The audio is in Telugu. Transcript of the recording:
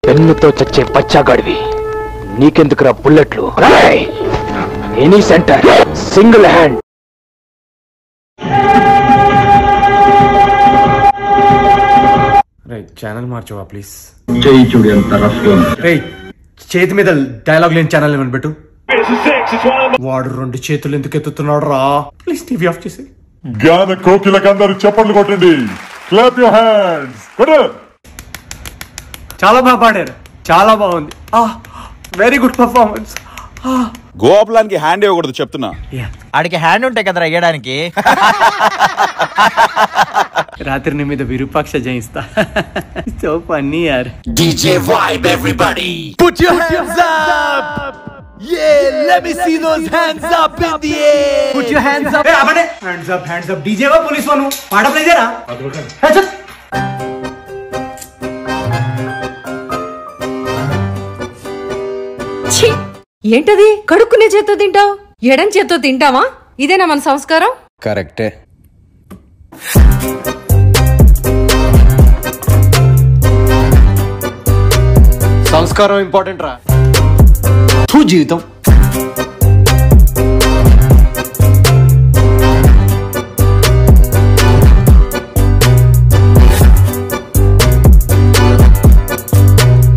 పెన్నుతో చచ్చే పచ్చాగాడివి, నీకెందుకురా బుల్లెట్లు? Any centre single hand. Channel మార్చవా ప్లీజ్? చేతి మీద డైలాగ్ లేని ఛానల్ ఏమని పెట్టు. వాడు 2 చేతులు ఎందుకు ఎత్తుతున్నాడు రా? ప్లీజ్ టీవీ ఆఫ్ చేసి. జ్ఞాన కోకిలకు అందరూ చప్పట్లు కొట్టండి. Clap your hands. చాలా బాగా పాడారు, చాలా బాగుంది. Very good performance. గోపాలానికి హ్యాండ్ ఇవ్వకూడదు చెప్తున్నా. ఆడికి హ్యాండ్ ఉంటాయి కదరా ఇయ్యడానికి. రాత్రి నీ మీద విరూపాక్ష జయిస్తా. సో ఫన్నీ యార్. DJ vibe everybody. Put your hands up. Yeah, let me see those hands up in the air. Put your hands up. Hey, abane hands up, hands up. DJ wa police wanu. Paada play jara. Hey, chal. ఛీ, ఏంటది? కడుక్కునే చేత్తో తింటావు, ఎడం చేత్తో తింటావా? ఇదేనా మన సంస్కారం? కరెక్టే. సంస్కారం ఇంపార్టెంట్ రా. జీవితం